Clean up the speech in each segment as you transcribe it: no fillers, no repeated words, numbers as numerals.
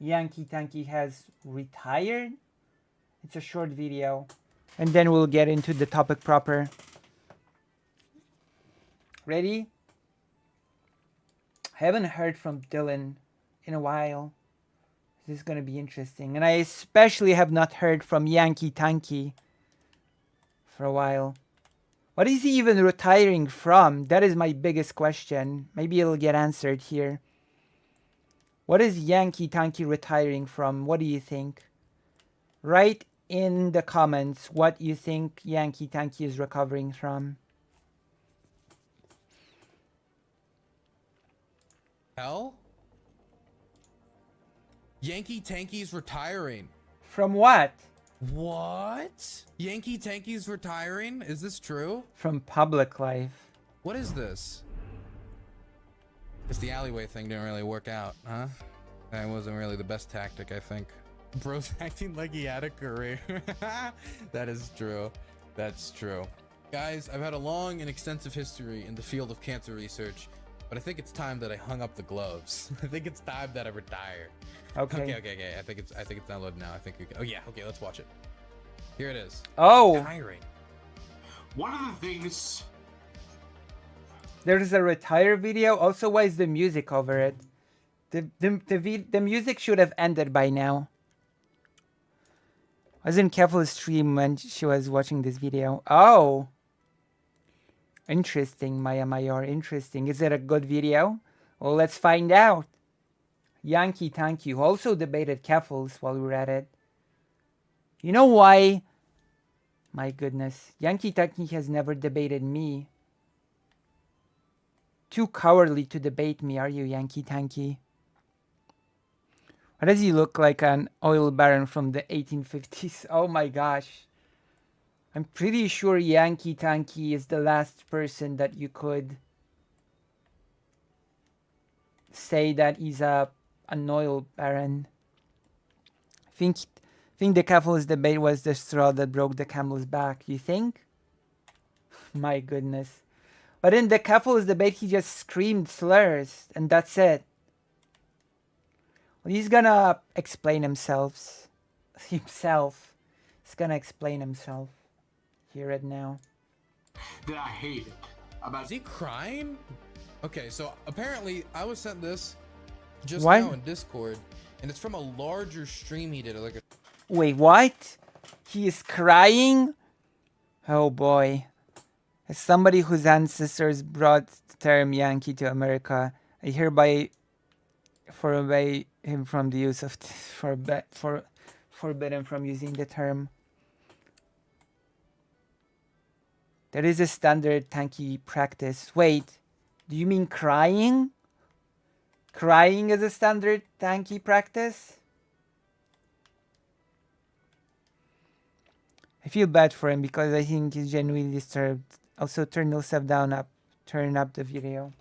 Yankee Tanky has retired. It's a short video. And then we'll get into the topic proper. Ready? I haven't heard from Dylan in a while. This is going to be interesting. And I especially have not heard from Yankee Tanky for a while. What is he even retiring from? That is my biggest question. Maybe it'll get answered here. What is Yankee Tanky retiring from? What do you think? Write in the comments what you think Yankee Tanky is recovering from. Hell? Yankee Tanky's retiring. From what? What? Yankee Tanky's retiring? Is this true? From public life. What is this? It's the alleyway thing didn't really work out, huh? That wasn't really the best tactic, I think. Bro's acting like he had a career. That is true. That's true. Guys, I've had a long and extensive history in the field of cancer research, but I think it's time that I hung up the gloves. I think it's time that I retire. Okay. Okay. I think it's downloaded now. I think we can. Oh yeah. Okay, let's watch it. Here it is. Oh. Retiring. One of the things. There's a retire video. Also, why is the music over it? The music should have ended by now. I was in Careful's stream when she was watching this video. Oh. Interesting, Maya Mayor. Interesting. Is it a good video? Well, let's find out. Yankee Tanky, who also debated Keffels while we were at it. You know why? My goodness. Yankee Tanky has never debated me. Too cowardly to debate me, are you, Yankee Tanky? Why does he look like an oil baron from the 1850s? Oh my gosh. I'm pretty sure Yankee Tanky is the last person that you could say that he's an oil baron. I think the Keffels debate was the straw that broke the camel's back. You think? My goodness. But in the Keffels debate, he just screamed slurs, and that's it. Well, he's gonna explain himself. He's gonna explain himself. Hear it now. That I hated about. Is he crying? Okay, so apparently I was sent this just What? now in Discord, and it's from a larger stream he did. Like a Wait, what? He is crying? Oh boy. As somebody whose ancestors brought the term Yankee to America, I hereby forbade him from the use of forbidden from using the term. There is a standard Tanky practice. Wait, do you mean crying? Crying is a standard Tanky practice? I feel bad for him because I think he's genuinely disturbed. Also, turn yourself down up. Turn up the video.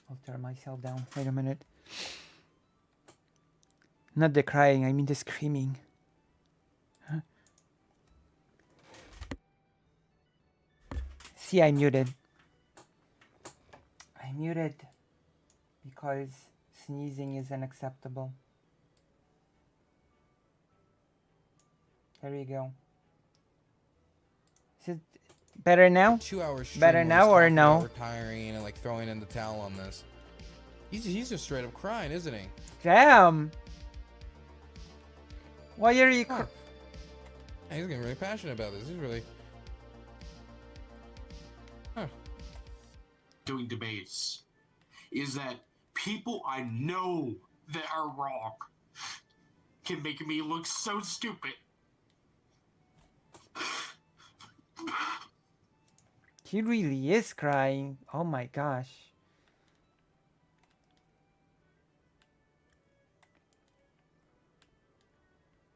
I'll turn myself down. Wait a minute. Not the crying, I mean the screaming. Huh? See, I muted. I muted because sneezing is unacceptable. There you go. Is it better now? 2 hours. Better now or no? Retiring and like throwing in the towel on this. He's just straight up crying, isn't he? Damn. Why are you? Huh. He's getting really passionate about this. He's really. Huh. Doing debates is that people I know that are wrong can make me look so stupid. He really is crying. Oh my gosh.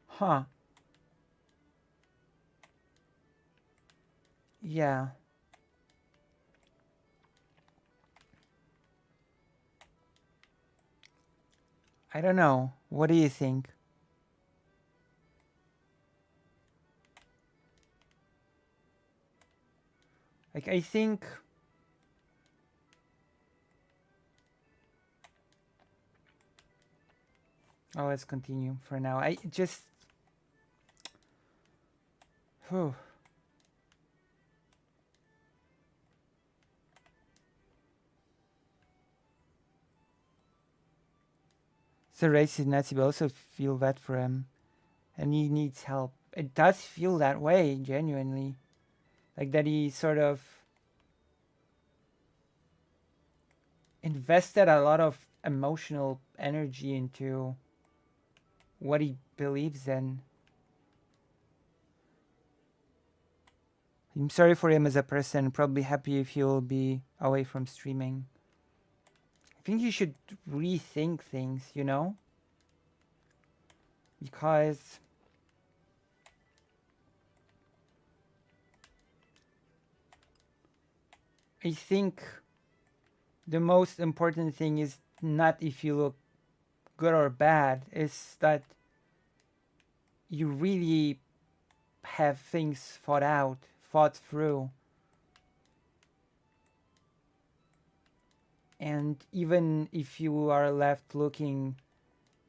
Huh. Yeah. I don't know. What do you think? Like, I think... Oh, let's continue for now. I just... Whew. So racist Nazi, but also feel that for him. And he needs help. It does feel that way, genuinely. Like that he sort of invested a lot of emotional energy into what he believes in. I'm sorry for him as a person. Probably happy if he will be away from streaming. I think you should rethink things, you know? Because I think the most important thing is not if you look good or bad, it's that you really have things thought through. And even if you are left looking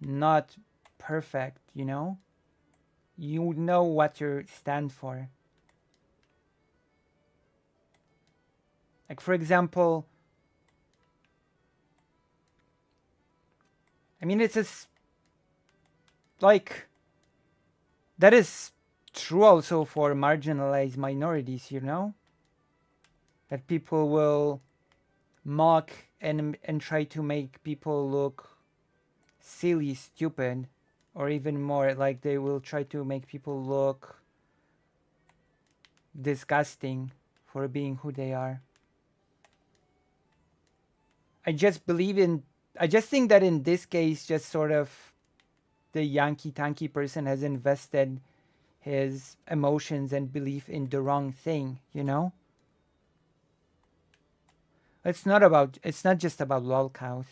not perfect, you know what you stand for. Like, for example, I mean, it's just like that is true also for marginalized minorities, you know, that people will mock and try to make people look silly, stupid, or even more, like they will try to make people look disgusting for being who they are. I just think that in this case, just sort of the Tanky person has invested his emotions and belief in the wrong thing, you know? It's not just about lolcows.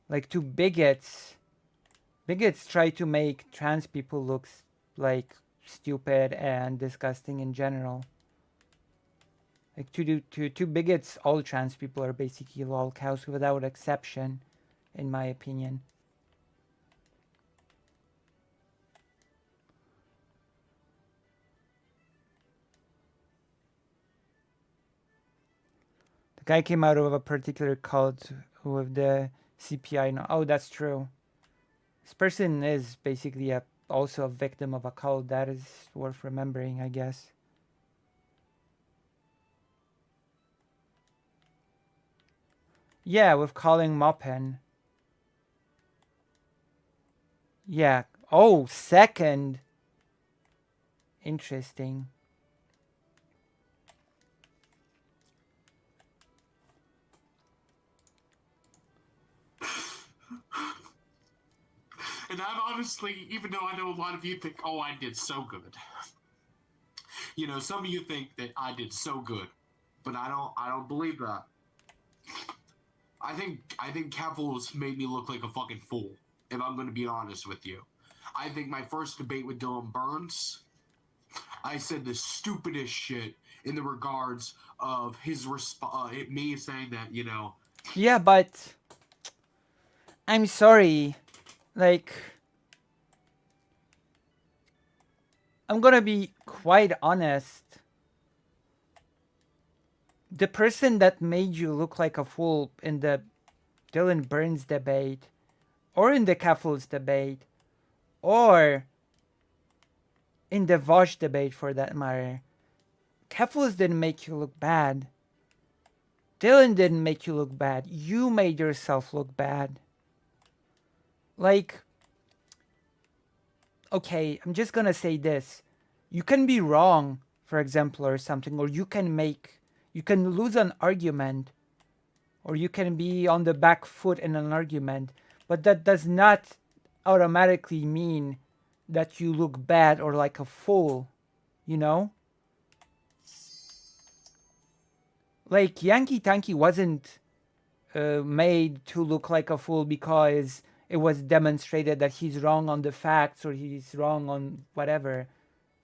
Like, to bigots try to make trans people look like stupid and disgusting in general. Like, to bigots, all trans people are basically lolcows without exception, in my opinion. The guy came out of a particular cult with the CPI. No, oh, that's true. This person is basically also a victim of a cult. That is worth remembering, I guess. Yeah, with calling Mopen. Yeah. Oh, second. Interesting. And I'm honestly, even though I know a lot of you think, oh, I did so good. You know, some of you think that I did so good, but I don't believe that. I think Kevils made me look like a fucking fool, if I'm going to be honest with you. I think my first debate with Dylan Burns, I said the stupidest shit in the regards of his me saying that, you know. Yeah, but I'm sorry. Like, I'm gonna be quite honest. The person that made you look like a fool in the Dylan Burns debate, or in the Keffels debate, or in the Vosh debate for that matter, Keffels didn't make you look bad. Dylan didn't make you look bad. You made yourself look bad. Like, okay, I'm just gonna say this. You can be wrong, for example, or something, or you can lose an argument, or you can be on the back foot in an argument, but that does not automatically mean that you look bad or like a fool, you know? Like, Yankee Tanky wasn't made to look like a fool because it was demonstrated that he's wrong on the facts or he's wrong on whatever.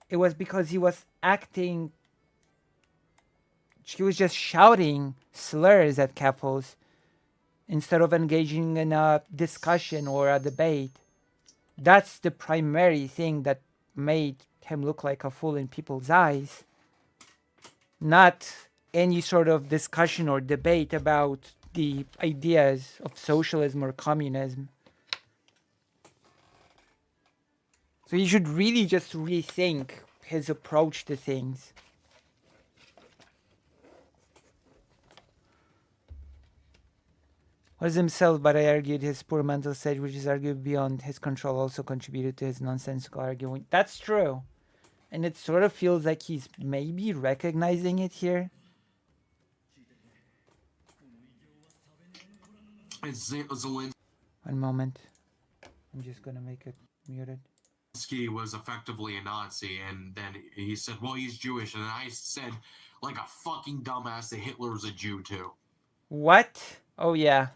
It was because he was acting She was just shouting slurs at couples instead of engaging in a discussion or a debate. That's the primary thing that made him look like a fool in people's eyes. Not any sort of discussion or debate about the ideas of socialism or communism. So he should really just rethink his approach to things. Was himself, but I argued his poor mental state, which is arguably beyond his control, also contributed to his nonsensical arguing. That's true. And it sort of feels like he's maybe recognizing it here. Zelensky One moment. I'm just gonna make it muted. was effectively a Nazi, and then he said, well, he's Jewish. And I said, like a fucking dumbass, that Hitler was a Jew too. What? Oh, yeah.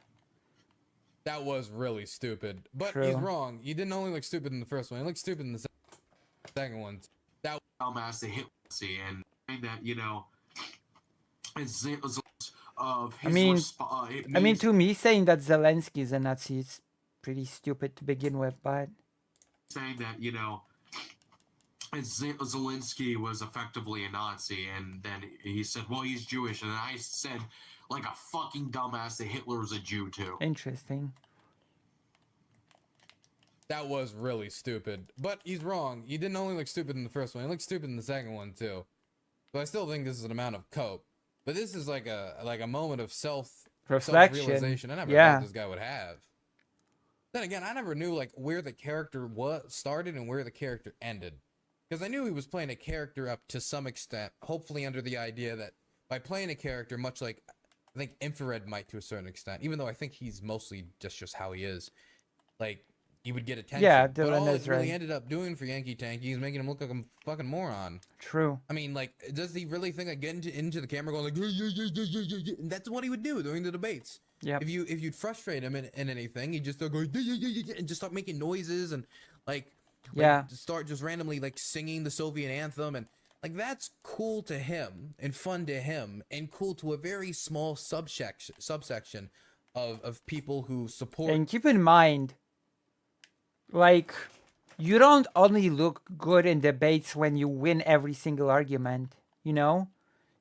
That was really stupid. But True. he's wrong. You didn't only look stupid in the first one. You looked stupid in the second one. That dumbass, that Hitler, and that, you know, of his I mean, to me, saying that Zelensky is a Nazi is pretty stupid to begin with, but saying that, you know, Zelensky was effectively a Nazi, and then he said, well, he's Jewish. And I said, like a fucking dumbass, that Hitler was a Jew too. interesting. That was really stupid. But he's wrong. You didn't only look stupid in the first one. You looked stupid in the second one too. But I still think this is an amount of cope. But this is like a moment of Reflection. self-realization I never Yeah. thought this guy would have. Then again, I never knew like where the character started and where the character ended. Because I knew he was playing a character up to some extent, hopefully under the idea that by playing a character much like I think Infrared might to a certain extent, even though I think he's mostly just how he is, like he would get attention. Yeah, but Dylan all it is really right. ended up doing for Tankies is making him look like a fucking moron. True. I mean, like, does he really think like getting into the camera going like yeah. And that's what he would do during the debates. Yeah. If you'd frustrate him in anything, he'd just start going and just start making noises and like Yeah. start just randomly like singing the Soviet anthem, and like that's cool to him and fun to him and cool to a very small subsection of people who support. And keep in mind, like, you don't only look good in debates when you win every single argument, you know?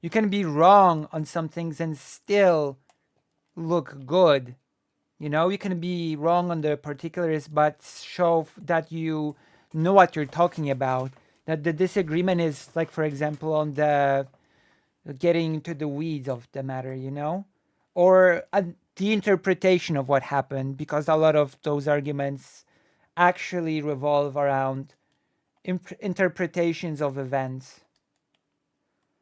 You can be wrong on some things and still look good. You know, you can be wrong on the particulars, but show that you know what you're talking about. That the disagreement is, like, for example, on the getting into the weeds of the matter, you know? Or the interpretation of what happened, because a lot of those arguments actually revolve around interpretations of events.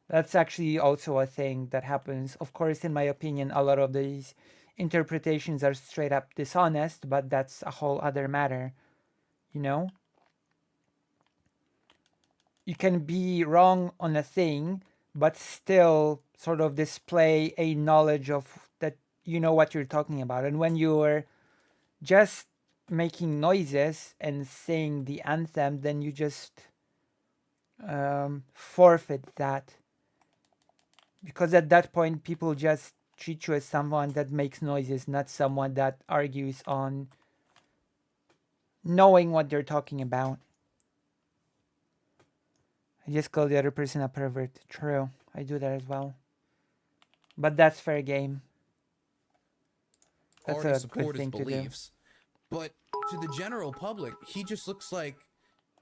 That's actually also a thing that happens. Of course, in my opinion, a lot of these interpretations are straight up dishonest, but that's a whole other matter, you know? You can be wrong on a thing, but still sort of display a knowledge of that you know what you're talking about. And when you're just making noises and sing the anthem, then you just forfeit that. Because at that point, people just treat you as someone that makes noises, not someone that argues on knowing what they're talking about. I just call the other person a pervert. True, I do that as well. But that's fair game. That's already a support good thing his to do. beliefs. But to the general public, he just looks like,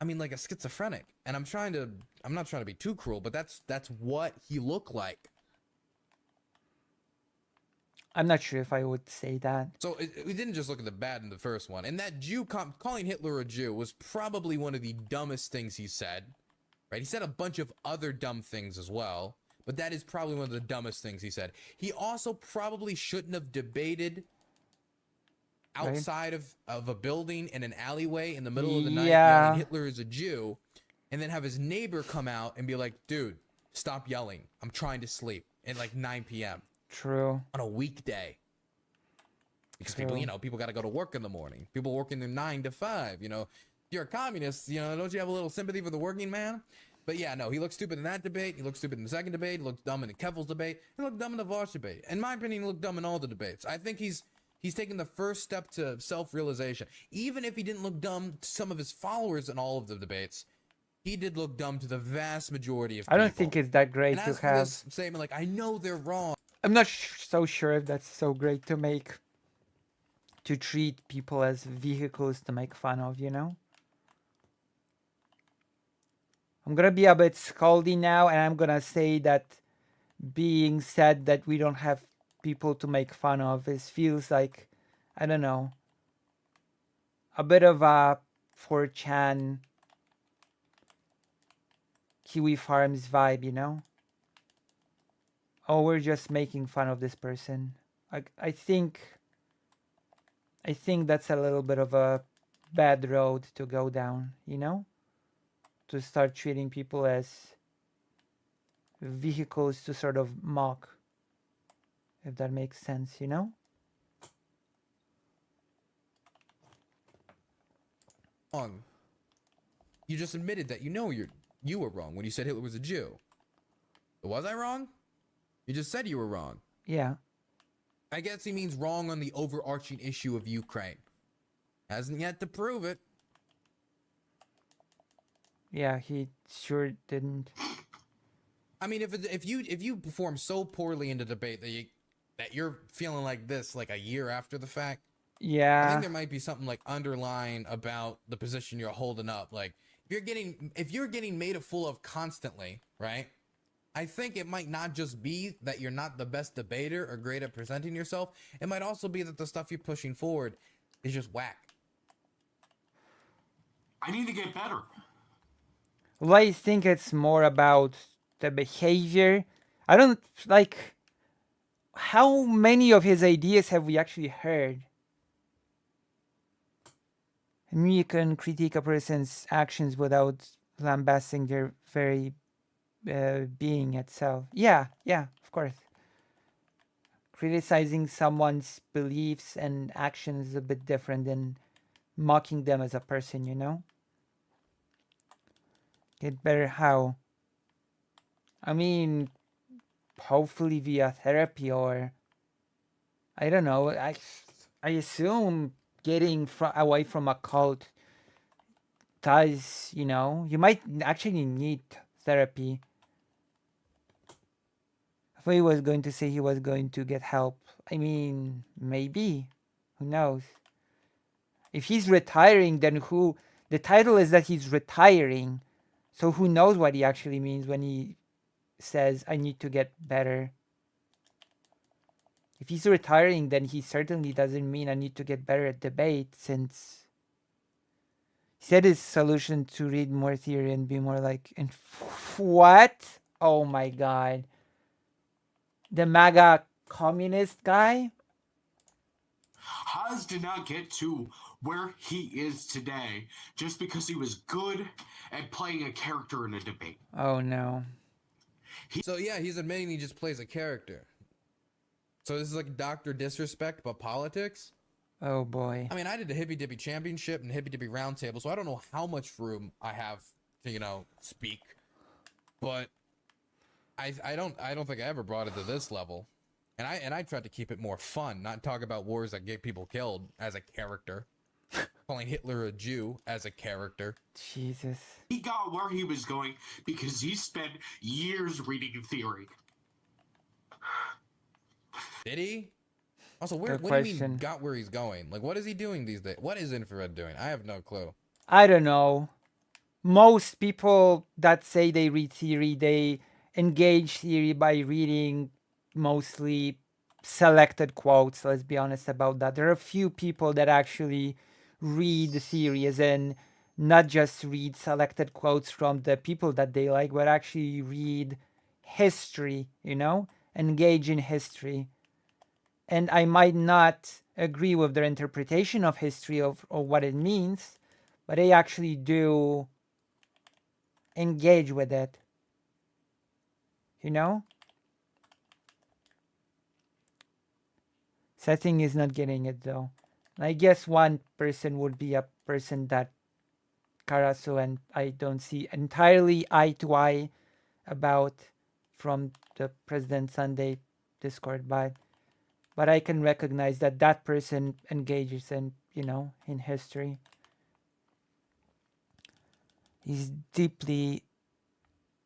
I mean, like a schizophrenic. And I'm not trying to be too cruel, but that's what he looked like. I'm not sure if I would say that. So we didn't just look at the bad in the first one. And that Jew, calling Hitler a Jew was probably one of the dumbest things he said. Right? He said a bunch of other dumb things as well. But that is probably one of the dumbest things he said. He also probably shouldn't have debated outside of a building in an alleyway in the middle of the night yelling Hitler is a Jew, and then have his neighbor come out and be like, dude, stop yelling. I'm trying to sleep at like 9 p.m. True. on a weekday. Because people, people got to go to work in the morning. People working their 9 to 5, If you're a communist, don't you have a little sympathy for the working man? But yeah, no, he looked stupid in that debate. He looked stupid in the second debate. He looked dumb in the Kevil's debate. He looked dumb in the Vosh debate. In my opinion, he looked dumb in all the debates. I think he's taken the first step to self-realization. Even if he didn't look dumb to some of his followers in all of the debates, he did look dumb to the vast majority of people. I don't think it's that great and to as for have. this statement, like, I know they're wrong. I'm not so sure if that's so great to make. To treat people as vehicles to make fun of, you know? I'm gonna be a bit scoldy now, and I'm gonna say that being said that we don't have people to make fun of feels like, I don't know, a bit of a 4chan Kiwi Farms vibe, you know? Oh, we're just making fun of this person. I think that's a little bit of a bad road to go down, you know? To start treating people as vehicles to sort of mock, if that makes sense, you know? You just admitted that you were wrong when you said Hitler was a Jew. But was I wrong? You just said you were wrong. Yeah. I guess he means wrong on the overarching issue of Ukraine. Hasn't yet to prove it. Yeah, he sure didn't. I mean, if you perform so poorly in the debate that you're feeling like this like a year after the fact, Yeah. I think there might be something like underlying about the position you're holding up. Like if you're getting made a fool of constantly, right? I think it might not just be that you're not the best debater or great at presenting yourself. It might also be that the stuff you're pushing forward is just whack. I need to get better. Well, I think it's more about the behavior. I don't like. How many of his ideas have we actually heard? I mean, you can critique a person's actions without lambasting their very being itself. Yeah, of course. Criticizing someone's beliefs and actions is a bit different than mocking them as a person, you know? Get better how? I mean, hopefully via therapy, or I don't know. I assume getting away from a cult does, you know, you might actually need therapy. I thought he was going to say he was going to get help. I mean, maybe. Who knows? If he's retiring, then who? The title is that he's retiring. So who knows what he actually means when he says, I need to get better. If he's retiring, then he certainly doesn't mean I need to get better at debate, since he said his solution to read more theory and be more like, what? Oh my god. The MAGA communist guy? Haas did not get to where he is today just because he was good at playing a character in a debate. Oh no. So yeah, he's admitting he just plays a character. So this is like Dr. Disrespect, but politics? Oh boy. I mean, I did the Hippy Dippy Championship and Hippy Dippy Roundtable, so I don't know how much room I have to, you know, speak. But I don't think I ever brought it to this level. And I tried to keep it more fun, not talk about wars that get people killed as a character. Calling Hitler a Jew as a character. Jesus. He got where he was going because he spent years reading theory. Did he? Also, what do you mean got where he's going? Like, what is he doing these days? What is Infrared doing? I have no clue. I don't know. Most people that say they read theory, they engage theory by reading mostly selected quotes. Let's be honest about that. There are a few people that actually read the theory, as in not just read selected quotes from the people that they like, but actually read history, you know, engage in history. And I might not agree with their interpretation of history or what it means, but they actually do engage with it. You know? Setting is not getting it though. I guess one person would be a person that Carasso and I don't see entirely eye to eye about from the President Sunday Discord, but I can recognize that that person engages in, in history. He's too deeply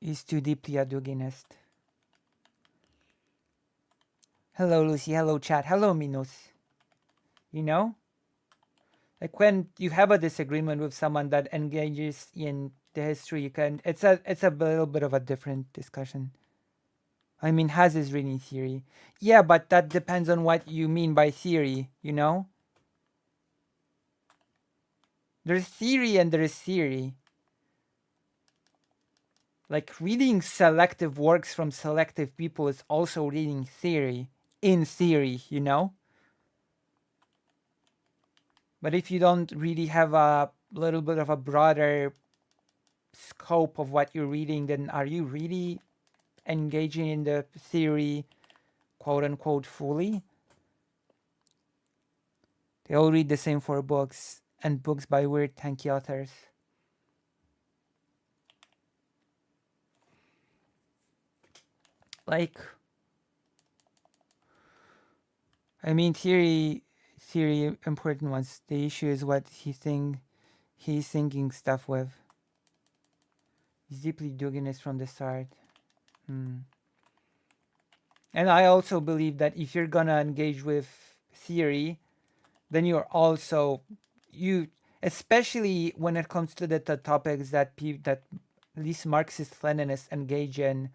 a Duginist. Hello, Lucy. Hello, chat. Hello, Minos. You know? Like when you have a disagreement with someone that engages in the history, it's a little bit of a different discussion. I mean, Haz is reading theory. Yeah, but that depends on what you mean by theory, There's theory and there's theory. Like reading selective works from selective people is also reading theory, in theory, But if you don't really have a little bit of a broader scope of what you're reading, then are you really engaging in the theory, quote unquote, fully? They all read the same 4 books, and books by weird tanky authors. Like, I mean, theory, important ones. The issue is what he's thinking stuff with. He's deeply Duginist from the start. And I also believe that if you're gonna engage with theory, then you're also especially when it comes to the topics that at least Marxist-Leninists engage in,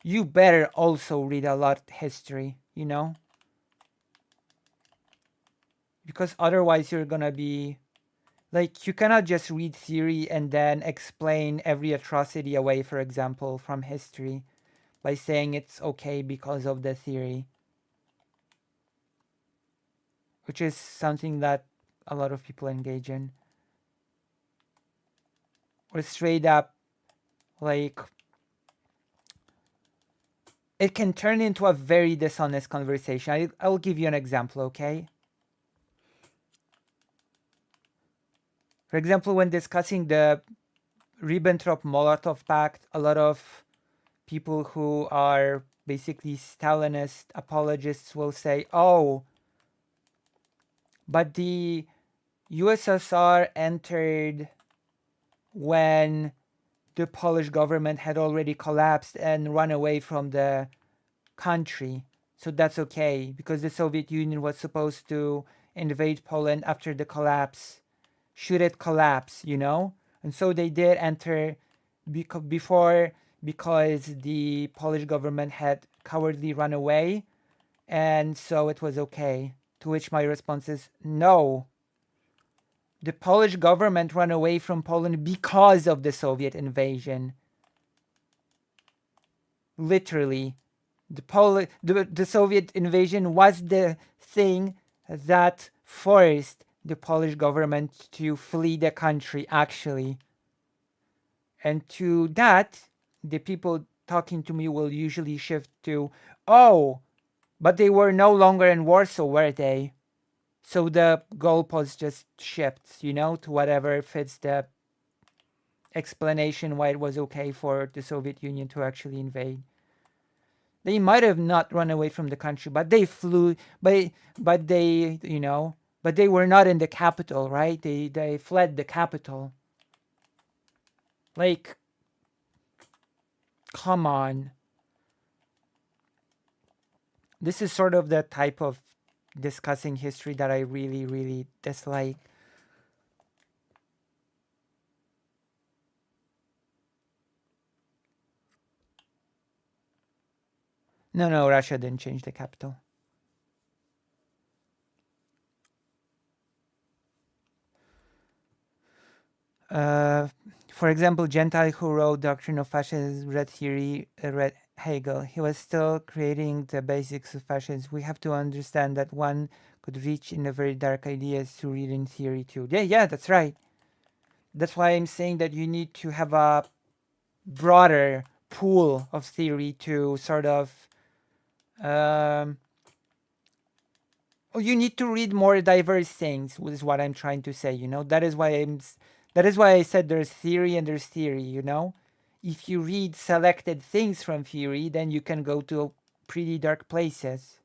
you better also read a lot of history, because otherwise you're gonna be like, you cannot just read theory and then explain every atrocity away, for example, from history by saying it's okay because of the theory, which is something that a lot of people engage in. Or straight up, like, it can turn into a very dishonest conversation. I'll give you an example, okay? For example, when discussing the Ribbentrop-Molotov Pact, a lot of people who are basically Stalinist apologists will say, oh, but the USSR entered when the Polish government had already collapsed and run away from the country. So that's okay, because the Soviet Union was supposed to invade Poland after the collapse. Should it collapse, And so they did enter before, because the Polish government had cowardly run away, and so it was okay. To which my response is, no. The Polish government ran away from Poland because of the Soviet invasion. Literally. The Soviet invasion was the thing that forced the Polish government to flee the country, actually. And to that, the people talking to me will usually shift to, oh, but they were no longer in Warsaw, were they? So the goalpost just shifts, to whatever fits the explanation why it was okay for the Soviet Union to actually invade. They might have not run away from the country, but they flew, but they, but they were not in the capital, right? They fled the capital. Like, come on. This is sort of the type of discussing history that I really, really dislike. No, Russia didn't change the capital. For example, Gentile who wrote Doctrine of Fascism read Hegel. He was still creating the basics of fascism. We have to understand that one could reach in the very dark ideas through reading theory too. Yeah, that's right. That's why I'm saying that you need to have a broader pool of theory to sort of you need to read more diverse things, is what I'm trying to say, That is why That is why I said there's theory and there's theory, you know? If you read selected things from theory, then you can go to pretty dark places.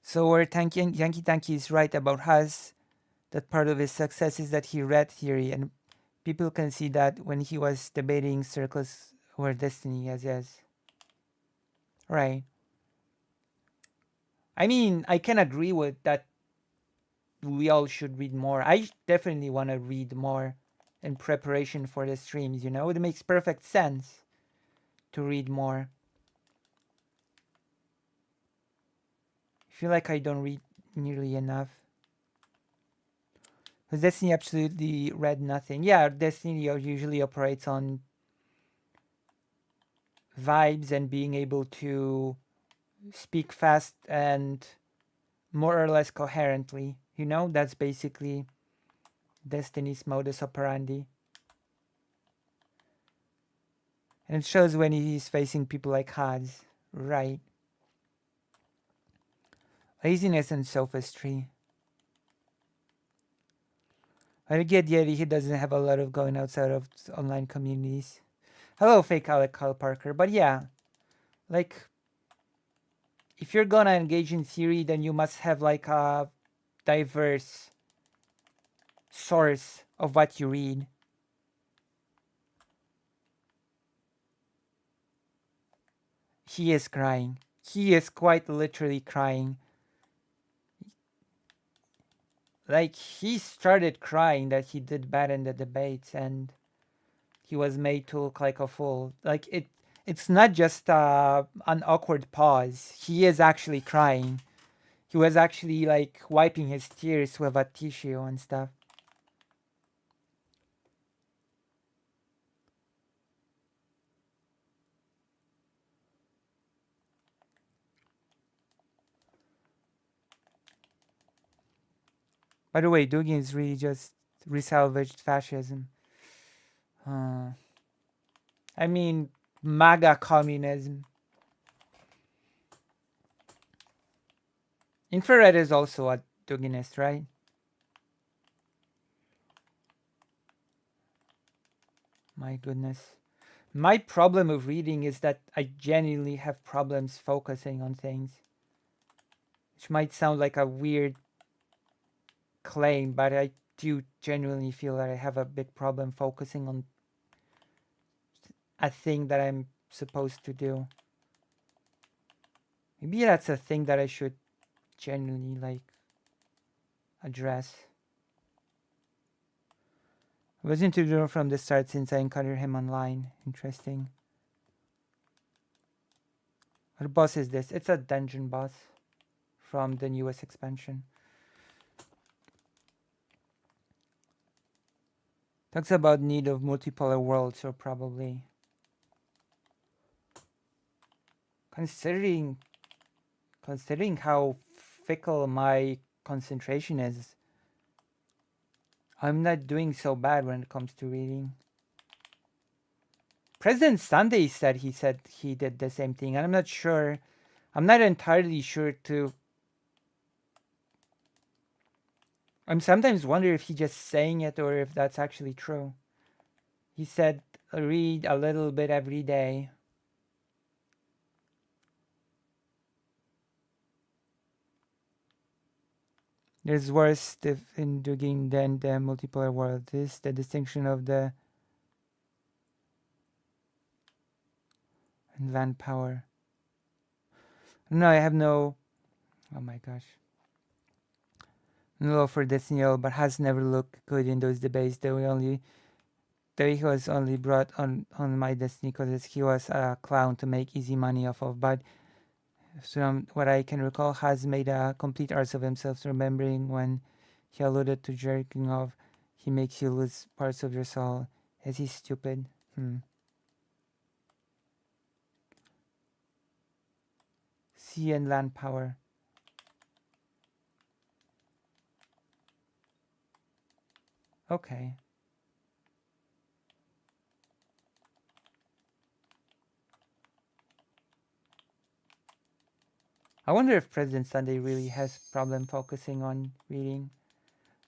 So where Yankee Tanky is right about Haz, that part of his success is that he read theory, and people can see that when he was debating circles where destiny is. Right. I mean, I can agree with that. We all should read more. I definitely want to read more in preparation for the streams, you know? It makes perfect sense to read more. I feel like I don't read nearly enough. Because Destiny absolutely read nothing. Yeah, Destiny usually operates on vibes and being able to speak fast and more or less coherently. You know, that's basically Destiny's modus operandi. And it shows when he's facing people like Haz. Right. Laziness and sophistry. I get the idea he doesn't have a lot of going outside of online communities. Hello, fake Alec Kyle Parker. But yeah, like, if you're gonna engage in theory, then you must have like a diverse source of what you read. He is crying. He is quite literally crying. Like, he started crying that he did bad in the debates and he was made to look like a fool. Like, it's not just an awkward pause. He is actually crying. He was actually like wiping his tears with a tissue and stuff. By the way, Dugin is really just resalvaged fascism. I mean, MAGA communism. Infrared is also a Duginist, right? My goodness. My problem with reading is that I genuinely have problems focusing on things. Which might sound like a weird claim, but I do genuinely feel that I have a big problem focusing on a thing that I'm supposed to do. Maybe that's a thing that I should genuinely like address. I was into Duro from the start since I encountered him online. Interesting. What boss is this? It's a dungeon boss from the newest expansion. Talks about need of multipolar worlds, or probably considering how fickle my concentration is, I'm not doing so bad when it comes to reading. President Sunday said he did the same thing, and I'm not sure. I'm not entirely sure to. I'm sometimes wonder if he's just saying it or if that's actually true. He said read a little bit every day. There's worse in digging than the multiplayer world. This the distinction of the land power. No, I have no. Oh my gosh. No for Destiny, but has never looked good in those debates. He was only brought on my Destiny because he was a clown to make easy money off of. But from what I can recall, has made a complete arse of himself. Remembering when he alluded to jerking off, he makes you lose parts of your soul. Is he stupid? Sea and land power. Okay. I wonder if President Sunday really has problem focusing on reading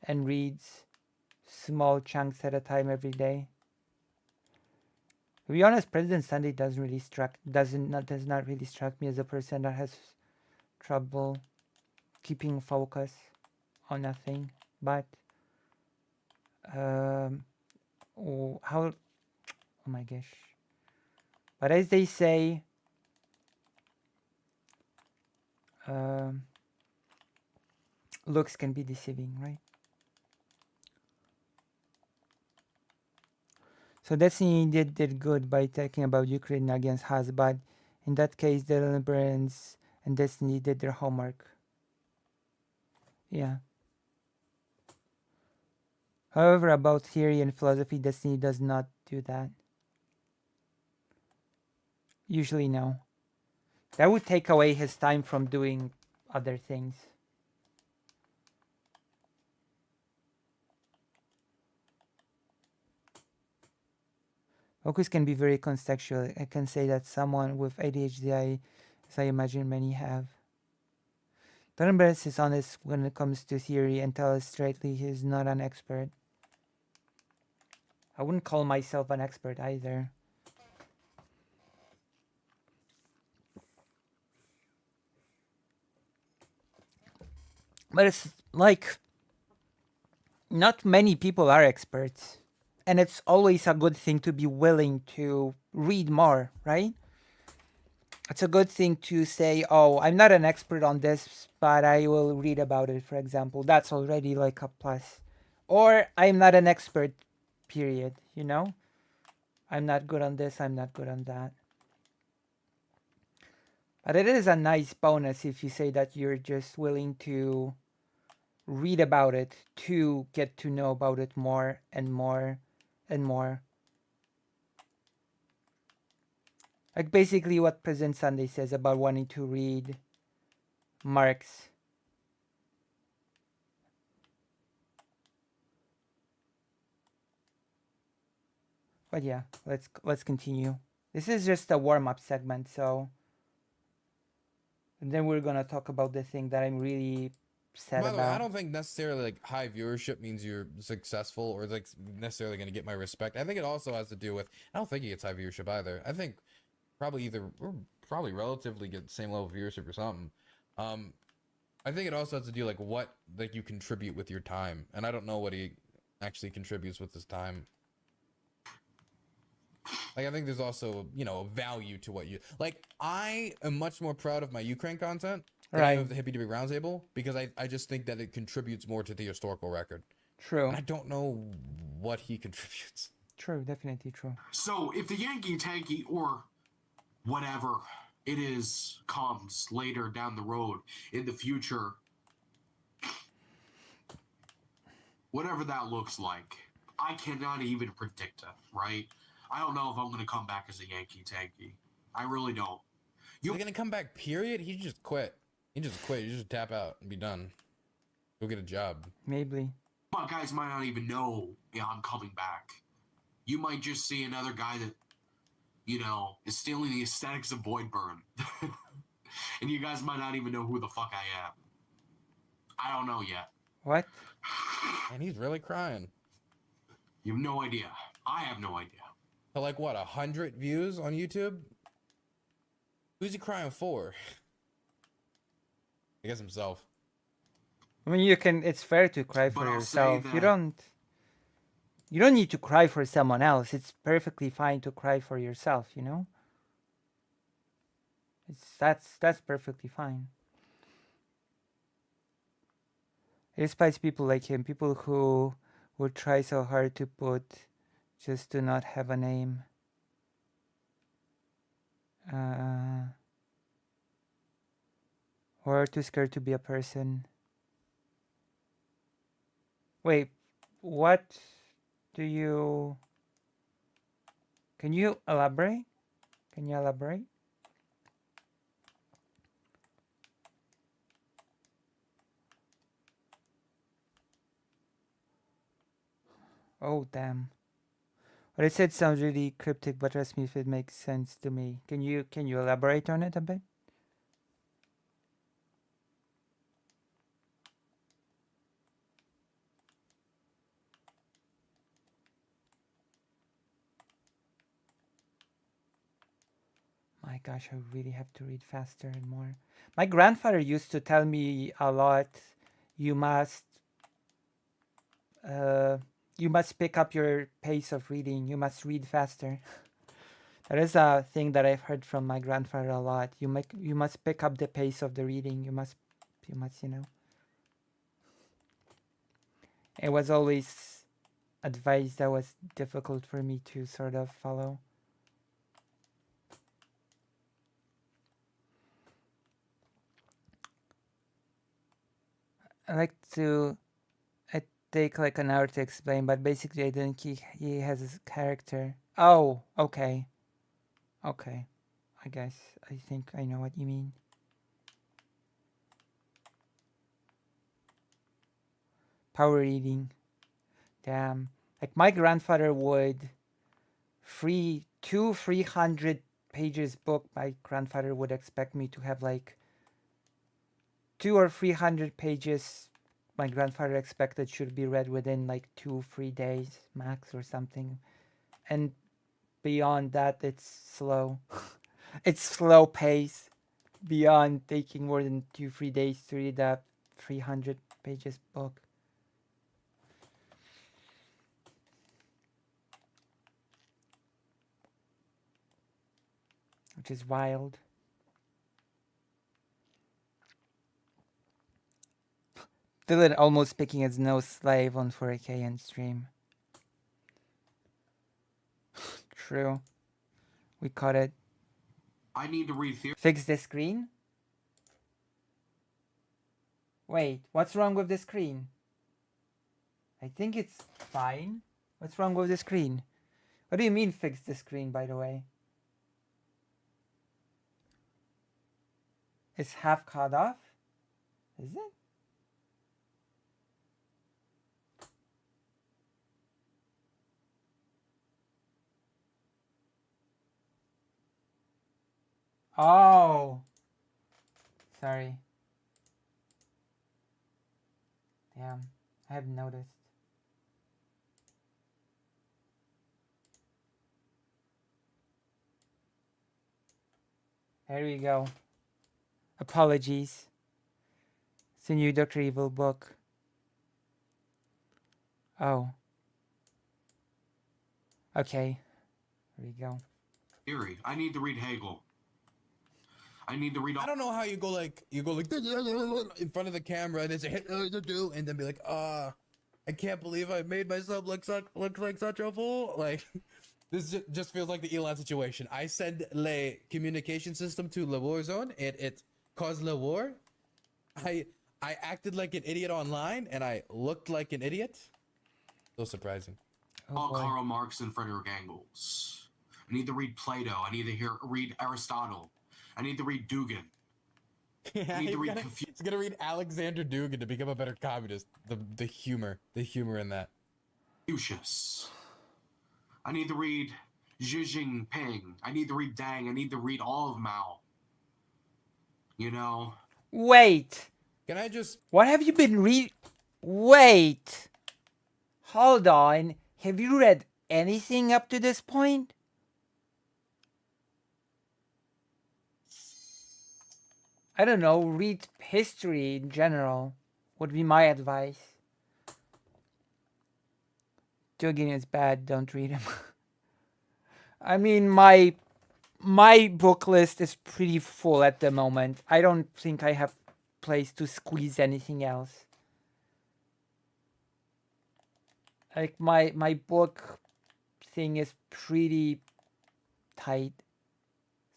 and reads small chunks at a time every day. To be honest, President Sunday does not really struck me as a person that has trouble keeping focus on nothing. But how? Oh my gosh! But as they say, um, looks can be deceiving, right? So Destiny did good by talking about Ukraine against Haas, but in that case, the Liberals and Destiny did their homework. Yeah. However, about theory and philosophy, Destiny does not do that. Usually, no. That would take away his time from doing other things. Focus can be very contextual. I can say that someone with ADHD, as I imagine many have. Thunberg is honest when it comes to theory and tells us straightly he's not an expert. I wouldn't call myself an expert either. But it's like, not many people are experts. And it's always a good thing to be willing to read more, right? It's a good thing to say, oh, I'm not an expert on this, but I will read about it, for example. That's already like a plus. Or I'm not an expert, period, you know? I'm not good on this, I'm not good on that. But it is a nice bonus if you say that you're just willing to read about it to get to know about it more and more and more. Like basically what President Sunday says about wanting to read Marx. But yeah, let's continue. This is just a warm-up segment, so and then we're gonna talk about the thing that I'm really sad By the way, I about. don't think necessarily like high viewership means you're successful or like necessarily going to get my respect. I think it also has to do with, I don't think he gets high viewership either. I think probably probably relatively get the same level of viewership or something. I think it also has to do like what like you contribute with your time, and I don't know what he actually contributes with his time. Like I think there's also, you know, value to what you like. I am much more proud of my Ukraine content than I am of the Hippie to be Roundtable because I just think that it contributes more to the historical record. True. And I don't know what he contributes. True, definitely true. So if the Yankee Tanky or whatever it is comes later down the road in the future, whatever that looks like, I cannot even predict it, right? I don't know if I'm going to come back as a Yankee Tanky. I really don't. You're going to come back, period? He just quit. He just quit. You just tap out and be done. Go get a job. Maybe. But guys might not even know, yeah, I'm coming back. You might just see another guy that, you know, is stealing the aesthetics of Voidburn. And you guys might not even know who the fuck I am. I don't know yet. What? And he's really crying. You have no idea. I have no idea. So like what, 100 views on YouTube? Who's he crying for? I guess himself. I mean, you can. It's fair to cry for yourself. You don't need to cry for someone else. It's perfectly fine to cry for yourself. You know. That's perfectly fine. It inspires people like him, people who would try so hard to put just to not have a name. Or too scared to be a person. Wait, what do you... Can you elaborate? Can you elaborate? Oh, damn. What I said sounds really cryptic, but trust me if it makes sense to me. Can you elaborate on it a bit? my gosh, I really have to read faster and more. My grandfather used to tell me a lot, you must uh, you must pick up your pace of reading. You must read faster. That is a thing that I've heard from my grandfather a lot. You must pick up the pace of the reading. You know. It was always advice that was difficult for me to sort of follow. I like to I take like an hour to explain, but basically I think he has his character. Oh, okay. Okay. I guess I think I know what you mean. Power reading. Damn. Like my grandfather would 300 pages book, my grandfather would expect me to have like 200 or 300 pages. My grandfather expected should be read within like 2-3 days max or something. And beyond that, it's slow. It's slow pace. Beyond taking more than 2-3 days to read that 300 pages book. Which is wild. Dylan almost picking his nose slave on 4K and stream. True. We caught it. I need to read theory. Fix the screen? Wait, what's wrong with the screen? I think it's fine. What's wrong with the screen? What do you mean fix the screen, by the way? It's half cut off? Is it? Oh. Sorry. Damn. I haven't noticed. There we go. Apologies. It's a new Dr. Evil book. Oh. Okay. There we go. Theory. I need to read Hegel. I need to read. I don't know how you go like in front of the camera and it's a hit and then be like, I can't believe I made myself look like such a fool. Like this just feels like the Elon situation. I send le communication system to the war zone. It caused the war. I acted like an idiot online and I looked like an idiot. So surprising. Oh boy. Karl Marx and Frederick Engels. I need to read Plato. I need to read Aristotle. I need to read Dugin. Yeah, I need to read he's gonna read Alexander Dugin to become a better communist. The humor in that. Confucius. I need to read Xi Jinping. I need to read Deng. I need to read all of Mao. You know? Wait. Can I just... What have you been reading? Wait. Hold on. Have you read anything up to this point? I don't know. Read history in general would be my advice. Dugin is bad. Don't read him. I mean, my book list is pretty full at the moment. I don't think I have place to squeeze anything else. Like my book thing is pretty tight,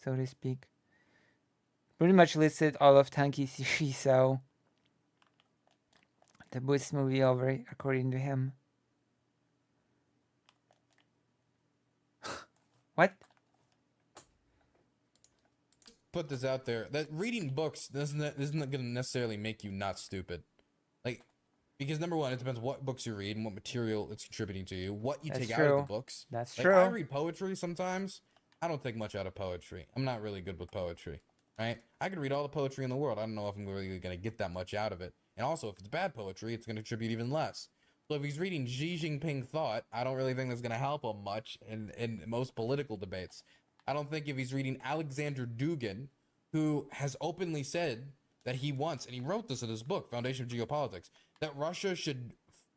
so to speak. Pretty much listed all of Tankies series, so the Boost movie over according to him. What? Put this out there that reading books isn't going to necessarily make you not stupid. Like, because number one, it depends what books you read and what material it's contributing to you, what you take out of the books. That's like, true. I read poetry sometimes. I don't take much out of poetry. I'm not really good with poetry, right? I could read all the poetry in the world. I don't know if I'm really going to get that much out of it. And also, if it's bad poetry, it's going to contribute even less. So if he's reading Xi Jinping thought, I don't really think that's going to help him much in most political debates. I don't think if he's reading Alexander Dugin, who has openly said that he wants, and he wrote this in his book, Foundation of Geopolitics, that Russia should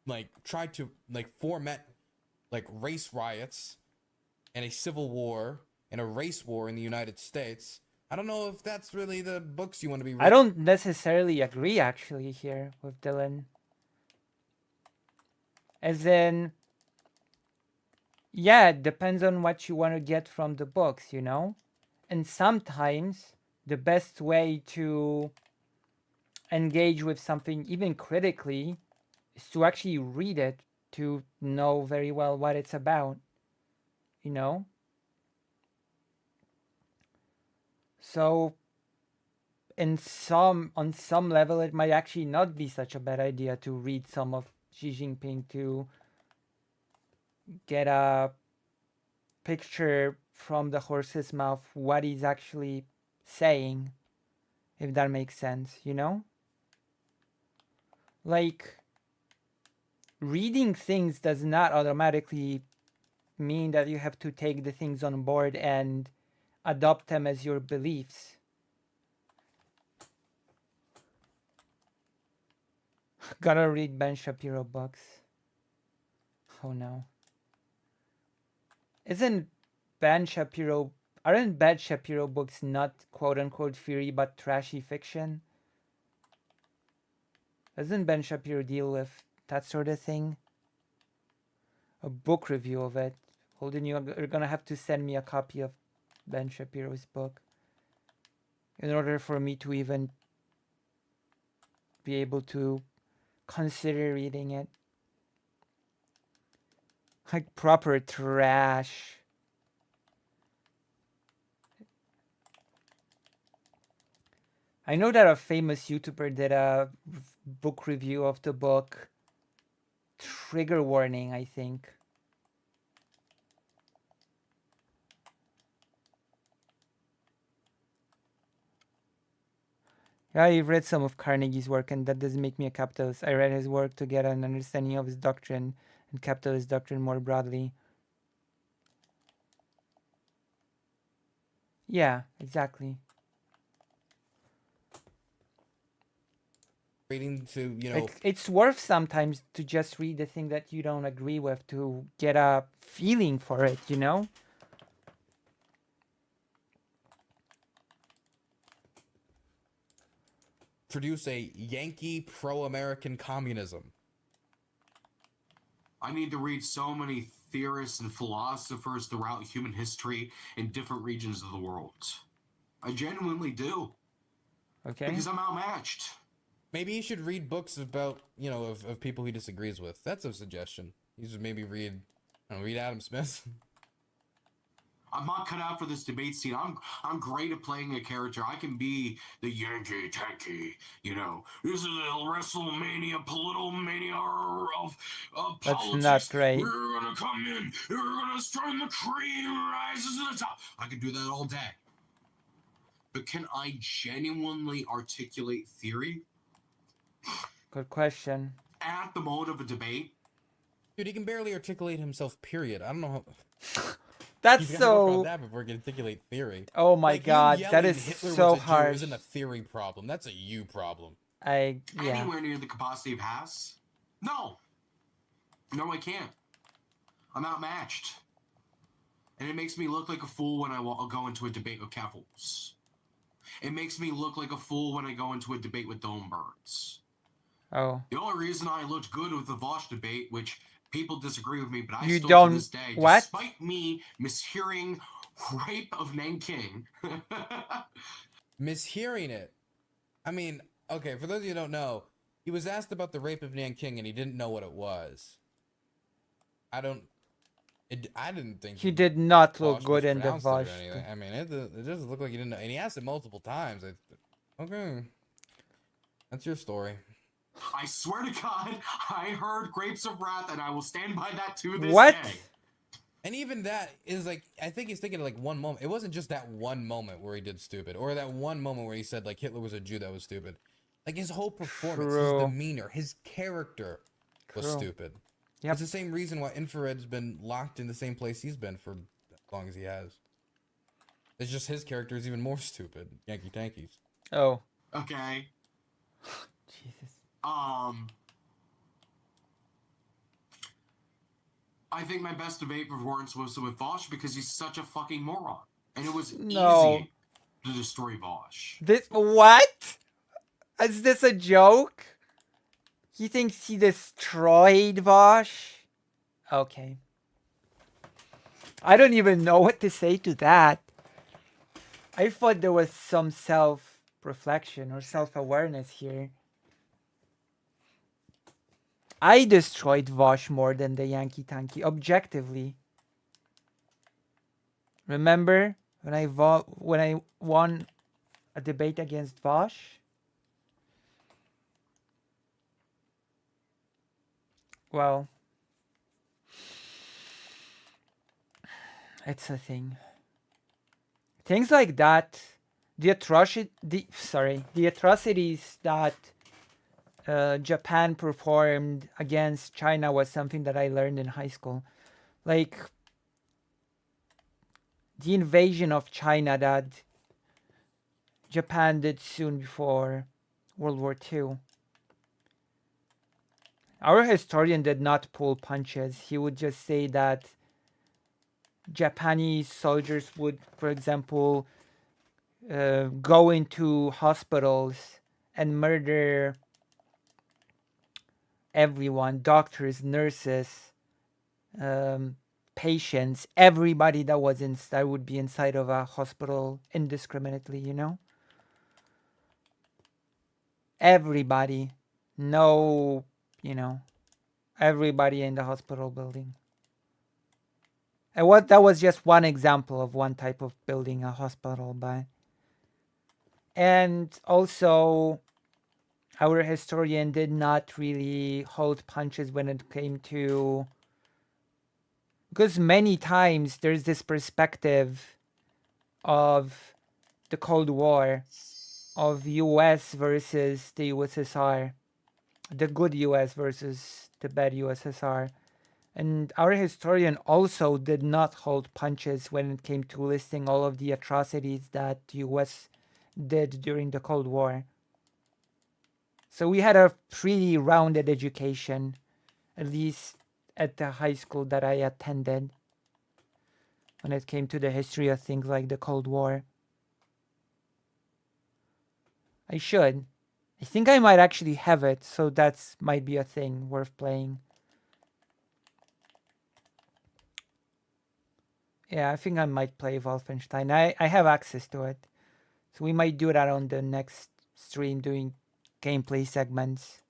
like try to like foment like race riots and a civil war and a race war in the United States. I don't know if that's really the books you want to be reading. I don't necessarily agree actually here with Dylan. As in, yeah, it depends on what you want to get from the books, you know? And sometimes the best way to engage with something, even critically, is to actually read it to know very well what it's about, you know? So, on some level, it might actually not be such a bad idea to read some of Xi Jinping to get a picture from the horse's mouth what he's actually saying, if that makes sense, you know? Like, reading things does not automatically mean that you have to take the things on board and adopt them as your beliefs. Gotta read Ben Shapiro books. Oh no. Isn't Ben Shapiro aren't Ben Shapiro books not quote unquote theory but trashy fiction? Doesn't Ben Shapiro deal with that sort of thing? A book review of it. Holden, you're gonna have to send me a copy of Ben Shapiro's book in order for me to even be able to consider reading it. Like proper trash. I know that a famous YouTuber did a book review of the book Trigger Warning, I think. Yeah, I've read some of Carnegie's work, and that doesn't make me a capitalist. I read his work to get an understanding of his doctrine and capitalist doctrine more broadly. Yeah, exactly. Reading to, you know, It's worth sometimes to just read the thing that you don't agree with to get a feeling for it, you know? produce a Yankee pro-American communism. I need to read so many theorists and philosophers throughout human history in different regions of the world. I genuinely do. Okay. Because I'm outmatched. Maybe he should read books about, you know, of people he disagrees with. That's a suggestion. You should maybe read, I don't know, read Adam Smith. I'm not cut out for this debate scene. I'm great at playing a character. I can be the Yankee Tanky, you know. This is a WrestleMania, political mania of That's politics. not great. We're gonna come in. We're gonna turn the cream rises to the top. I can do that all day. But can I genuinely articulate theory Good question. at the mode of a debate? Dude, he can barely articulate himself, period. I don't know how... That's You gotta work on so. that before you can articulate theory. Oh my Like, god, you that yelling is Hitler so was a Jew harsh. isn't a theory problem. That's a you problem. Yeah. Anywhere near the capacity of Haas? No. No, I can't. I'm outmatched. And it makes me look like a fool when I go into a debate with Keffels. It makes me look like a fool when I go into a debate with Dome Burns. Oh. The only reason I looked good with the Vosh debate, which people disagree with me, but I You still don't- to this day, what? despite me mishearing rape of Nanking. Mishearing it. I mean, okay, for those of you who don't know, he was asked about the rape of Nanking and he didn't know what it was. I didn't think He did not look Vosh good in the mispronounced it or Vosh. anything. I mean, it just looked like he didn't know. And he asked it multiple times. Okay. That's your story. I swear to God, I heard Grapes of Wrath, and I will stand by that to this What? day. And even that is like, I think he's thinking of like one moment. It wasn't just that one moment where he did stupid, or that one moment where he said like Hitler was a Jew that was stupid. Like his whole performance, True. his demeanor, his character was True. stupid. Yep. It's the same reason why Infrared's been locked in the same place he's been for as long as he has. It's just his character is even more stupid. Tankies. Oh. Okay. Jesus. I think my best debate performance was with Vosh because he's such a fucking moron. And it was No. easy to destroy Vosh. This what? Is this a joke? He thinks he destroyed Vosh? Okay. I don't even know what to say to that. I thought there was some self-reflection or self-awareness here. I destroyed Vosh more than the Yankee Tanky, objectively. Remember when I won a debate against Vosh? Well, it's a thing. Things like that, the atrocities that Japan performed against China was something that I learned in high school. Like the invasion of China that Japan did soon before World War II. Our historian did not pull punches. He would just say that Japanese soldiers would, for example, go into hospitals and murder everyone, doctors, nurses, patients, everybody that was inside would be inside of a hospital indiscriminately, you know? Everybody. No, you know, everybody in the hospital building. And that was just one example of one type of building, a hospital, but and also our historian did not really hold punches when it came to, because many times there's this perspective of the Cold War, of US versus the USSR, the good US versus the bad USSR. And our historian also did not hold punches when it came to listing all of the atrocities that the US did during the Cold War. So we had a pretty rounded education, at least at the high school that I attended, when it came to the history of things like the Cold War. I should. I think I might actually have it, so that's might be a thing worth playing. Yeah, I think I might play Wolfenstein. I have access to it. So we might do that on the next stream, doing gameplay segments.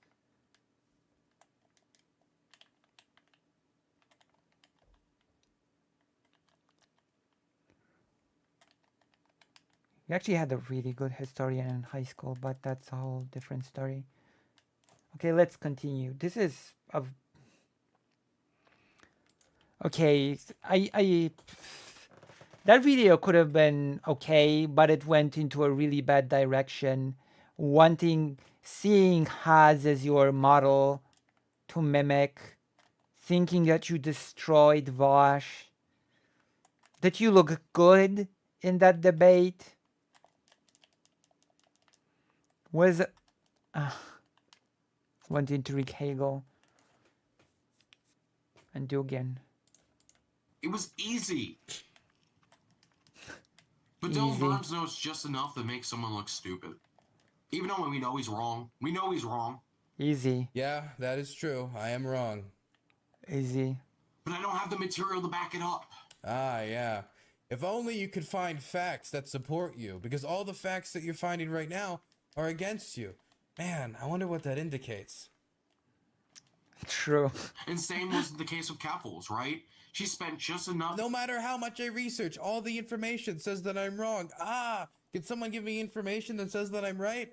We actually had a really good historian in high school, but that's a whole different story. Okay, let's continue. This is a... Okay, I that video could have been okay, but it went into a really bad direction. Seeing Haz as your model to mimic, thinking that you destroyed Vosh, that you look good in that debate, was wanting to wreak Hegel and do again. It was easy. But Dylan Burns knows just enough to make someone look stupid. Even though we know he's wrong. We know he's wrong. Easy. Yeah, that is true. I am wrong. Easy. But I don't have the material to back it up. Ah, yeah. If only you could find facts that support you, because all the facts that you're finding right now are against you. Man, I wonder what that indicates. True. And same was the case with Capfuls, right? She spent just enough. No matter how much I research, all the information says that I'm wrong. Ah, can someone give me information that says that I'm right?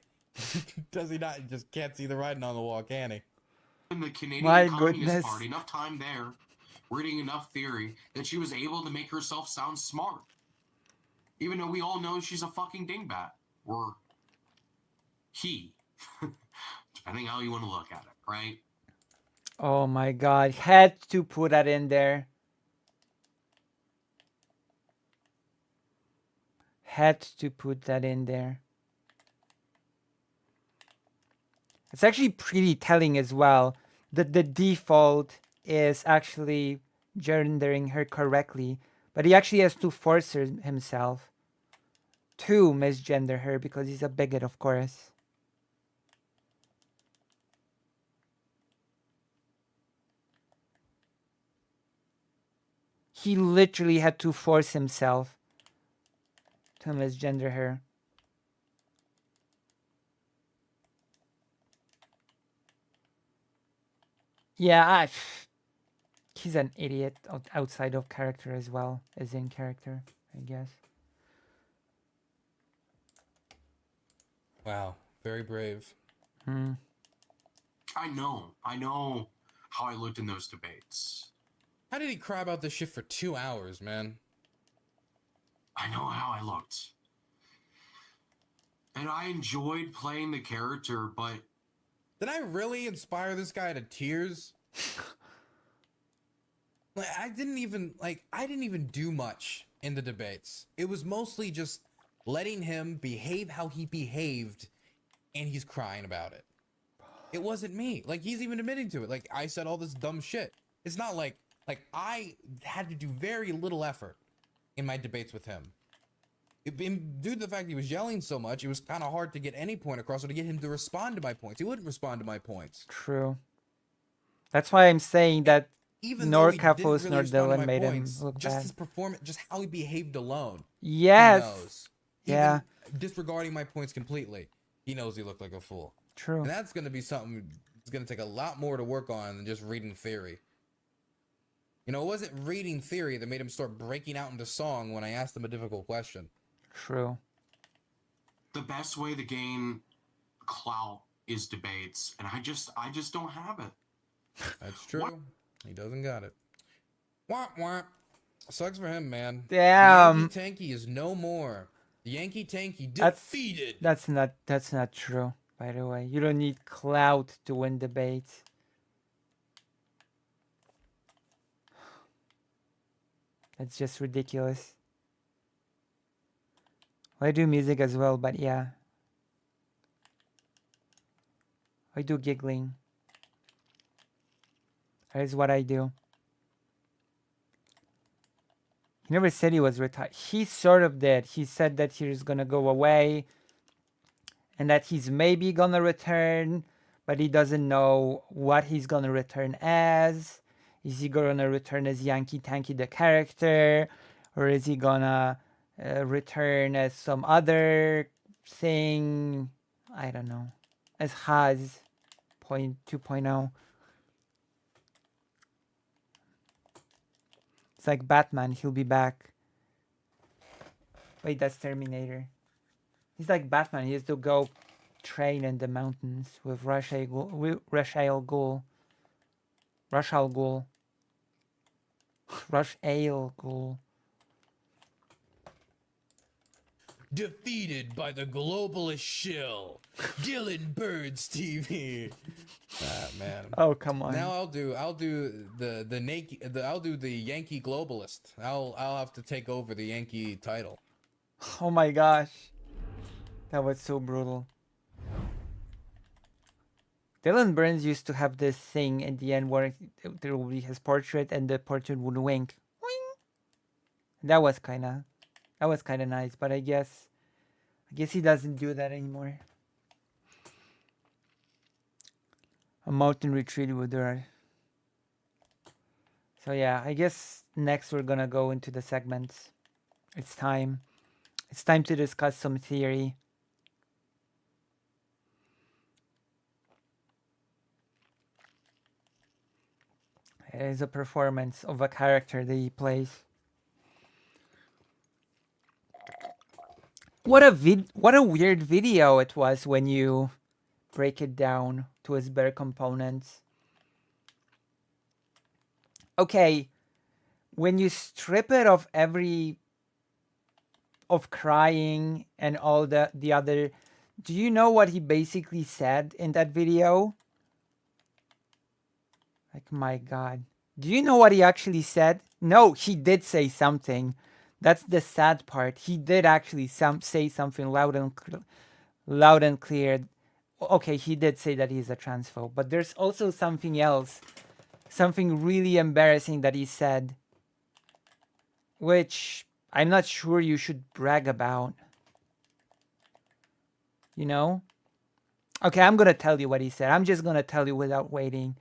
Does he not? He just can't see the writing on the wall, can he? In the Canadian My Communist goodness. Party, enough time there, reading enough theory, that she was able to make herself sound smart. Even though we all know she's a fucking dingbat. Or he. Depending how you want to look at it, right? Oh my god. Had to put that in there. Had to put that in there. It's actually pretty telling as well that the default is actually gendering her correctly, but he actually has to force himself to misgender her because he's a bigot, of course. He literally had to force himself to misgender her. Yeah, he's an idiot outside of character as well as in character, I guess. Wow, very brave. I know how I looked in those debates. How did he cry about this shit for 2 hours, man? I know how I looked. And I enjoyed playing the character, but... Did I really inspire this guy to tears? Like, I didn't even do much in the debates. It was mostly just letting him behave how he behaved, and he's crying about it. It wasn't me. Like, he's even admitting to it. Like, I said all this dumb shit. It's not like I had to do very little effort in my debates with him. Due to the fact he was yelling so much, it was kind of hard to get any point across or to get him to respond to my points. He wouldn't respond to my points. True. That's why I'm saying that Even nor though he didn't Kapos really nor respond to Dylan my made points, him look just bad. his performance, just how he behaved alone. Yes. He knows. Yeah. Even disregarding my points completely, he knows he looked like a fool. True. And that's going to be something that's going to take a lot more to work on than just reading theory. You know, it wasn't reading theory that made him start breaking out into song when I asked him a difficult question. True. The best way to gain clout is debates, and I just don't have it. That's true. What? He doesn't got it. Wah, wah. Sucks for him, man. Damn. The Yankee Tanky is no more. The Yankee Tanky defeated. That's not true, by the way. You don't need clout to win debates. That's just ridiculous. I do music as well, but yeah. I do giggling. That is what I do. He never said he was retired. He sort of did. He said that he was gonna go away and that he's maybe gonna return, but he doesn't know what he's gonna return as. Is he gonna return as Yankee Tanky the character, or is he gonna return as some other thing? I don't know. As Haz 2.0. It's like Batman. He'll be back. Wait, that's Terminator. He's like Batman. He has to go train in the mountains with Ra's al Ghul. Ra's al Ghul. Defeated by the globalist shill, Dylan Birds TV. Ah, man. Oh, come on. Now I'll do the Yankee globalist. I'll have to take over the Yankee title. Oh my gosh. That was so brutal. Dylan Burns used to have this thing at the end where there would be his portrait and the portrait would wink. Wing! That was kinda nice, but I guess he doesn't do that anymore. A mountain retreat with her. So yeah, I guess next we're gonna go into the segments. It's time. It's time to discuss some theory. It is a performance of a character that he plays. What a weird video it was when you break it down to its bare components. Okay, when you strip it of crying and all the other, do you know what he basically said in that video? Like, my God. Do you know what he actually said? No, he did say something. That's the sad part. He did actually say something loud and clear. Okay, he did say that he's a transphobe, but there's also something else, something really embarrassing that he said, which I'm not sure you should brag about. You know? Okay, I'm gonna tell you what he said. I'm just gonna tell you without waiting.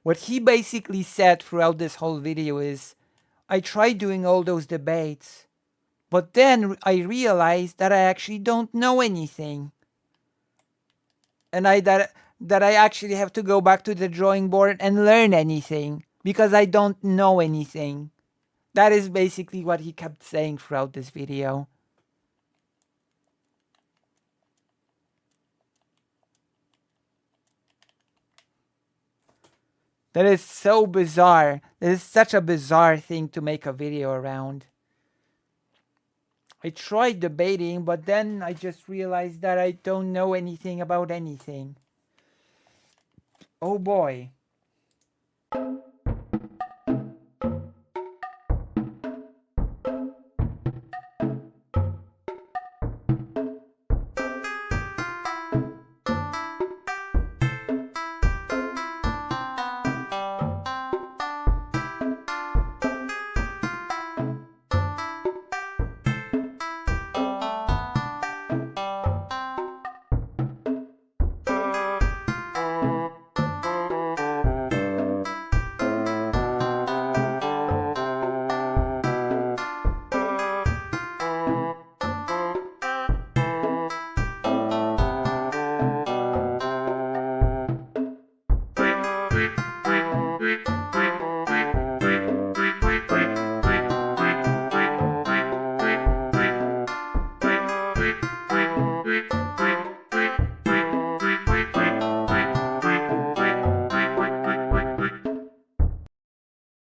What he basically said throughout this whole video is, I tried doing all those debates, but then I realized that I actually don't know anything. And that I actually have to go back to the drawing board and learn anything because I don't know anything. That is basically what he kept saying throughout this video. That is so bizarre. That is such a bizarre thing to make a video around. I tried debating, but then I just realized that I don't know anything about anything. Oh boy.